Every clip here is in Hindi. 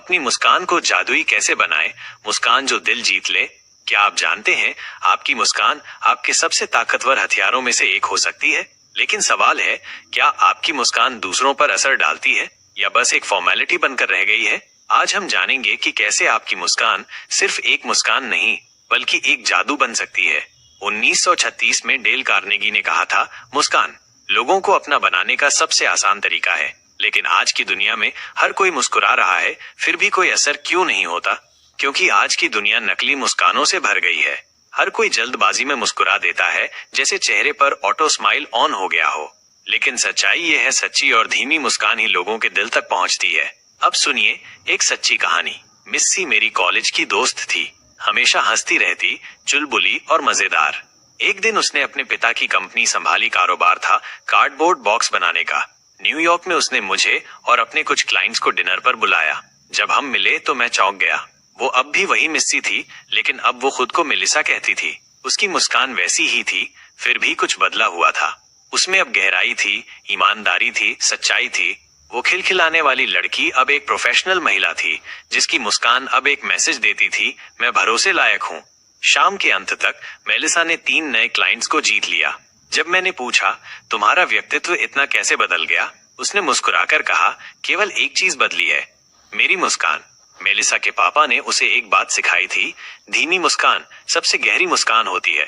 अपनी मुस्कान को जादुई कैसे बनाएं, मुस्कान जो दिल जीत ले। क्या आप जानते हैं, आपकी मुस्कान आपके सबसे ताकतवर हथियारों में से एक हो सकती है। लेकिन सवाल है, क्या आपकी मुस्कान दूसरों पर असर डालती है या बस एक फॉर्मेलिटी बनकर रह गई है। आज हम जानेंगे कि कैसे आपकी मुस्कान सिर्फ एक मुस्कान नहीं बल्कि एक जादू बन सकती है। 1936 में डेल कार्नेगी ने कहा था, मुस्कान लोगों को अपना बनाने का सबसे आसान तरीका है। लेकिन आज की दुनिया में हर कोई मुस्कुरा रहा है, फिर भी कोई असर क्यों नहीं होता? क्योंकि आज की दुनिया नकली मुस्कानों से भर गई है। हर कोई जल्दबाजी में मुस्कुरा देता है, जैसे चेहरे पर ऑटो स्माइल ऑन हो गया हो। लेकिन सच्चाई ये है, सच्ची और धीमी मुस्कान ही लोगों के दिल तक पहुंचती है। अब सुनिए एक सच्ची कहानी। मिस्सी मेरी कॉलेज की दोस्त थी, हमेशा हंसती रहती, चुलबुली और मजेदार। एक दिन उसने अपने पिता की कंपनी संभाली, कारोबार था कार्डबोर्ड बॉक्स बनाने का। न्यूयॉर्क में उसने मुझे और अपने कुछ क्लाइंट्स को डिनर पर बुलाया। जब हम मिले तो मैं चौंक गया। वो अब भी वही मिस्सी थी, लेकिन अब वो खुद को मेलिसा कहती थी। उसकी मुस्कान वैसी ही थी, फिर भी कुछ बदला हुआ था। उसमें अब गहराई थी, ईमानदारी थी, सच्चाई थी। वो खिलखिलाने वाली लड़की अब एक प्रोफेशनल महिला थी, जिसकी मुस्कान अब एक मैसेज देती थी, मैं भरोसे लायक हूँ। शाम के अंत तक मेलिसा ने 3 नए क्लाइंट्स को जीत लिया। जब मैंने पूछा, तुम्हारा व्यक्तित्व इतना कैसे बदल गया, उसने मुस्कुराकर कहा, केवल एक चीज बदली है, मेरी मुस्कान। मेलिसा के पापा ने उसे एक बात सिखाई थी, धीमी मुस्कान सबसे गहरी मुस्कान होती है।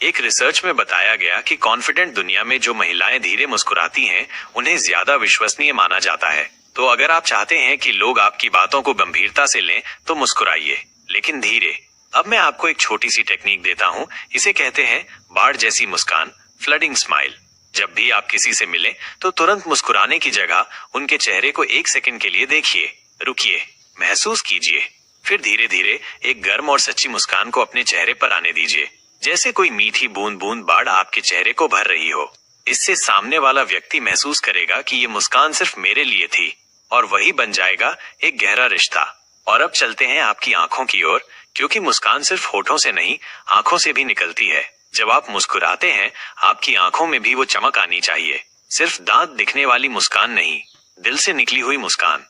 एक रिसर्च में बताया गया कि कॉन्फिडेंट दुनिया में जो महिलाएं धीरे मुस्कुराती हैं, उन्हें ज्यादा विश्वसनीय माना जाता है। तो अगर आप चाहते हैं कि लोग आपकी बातों को गंभीरता से लें, तो मुस्कुराइए, लेकिन धीरे। अब मैं आपको एक छोटी सी टेक्निक देता हूँ, इसे कहते हैं बाढ़ जैसी मुस्कान, फ्लडिंग स्माइल। जब भी आप किसी से मिलें, तो तुरंत मुस्कुराने की जगह उनके चेहरे को 1 सेकंड के लिए देखिए, रुकिए, महसूस कीजिए, फिर धीरे धीरे एक गर्म और सच्ची मुस्कान को अपने चेहरे पर आने दीजिए, जैसे कोई मीठी बूंद बूंद बाढ़ आपके चेहरे को भर रही हो। इससे सामने वाला व्यक्ति महसूस करेगा कि ये मुस्कान सिर्फ मेरे लिए थी, और वही बन जाएगा एक गहरा रिश्ता। और अब चलते हैं आपकी आंखों की ओर, क्योंकि मुस्कान सिर्फ होठों से नहीं, आंखों से भी निकलती है। जब आप मुस्कुराते हैं, आपकी आंखों में भी वो चमक आनी चाहिए, सिर्फ दांत दिखने वाली मुस्कान नहीं, दिल से निकली हुई मुस्कान।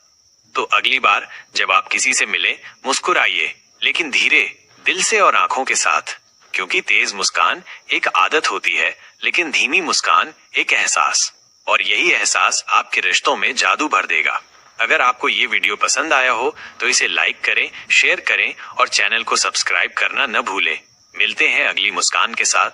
तो अगली बार जब आप किसी से मिले, मुस्कुराइए, लेकिन धीरे, दिल से और आंखों के साथ। क्योंकि तेज मुस्कान एक आदत होती है, लेकिन धीमी मुस्कान एक एहसास, और यही एहसास आपके रिश्तों में जादू भर देगा। अगर आपको ये वीडियो पसंद आया हो तो इसे लाइक करें, शेयर करें और चैनल को सब्सक्राइब करना न भूलें। मिलते हैं अगली मुस्कान के साथ।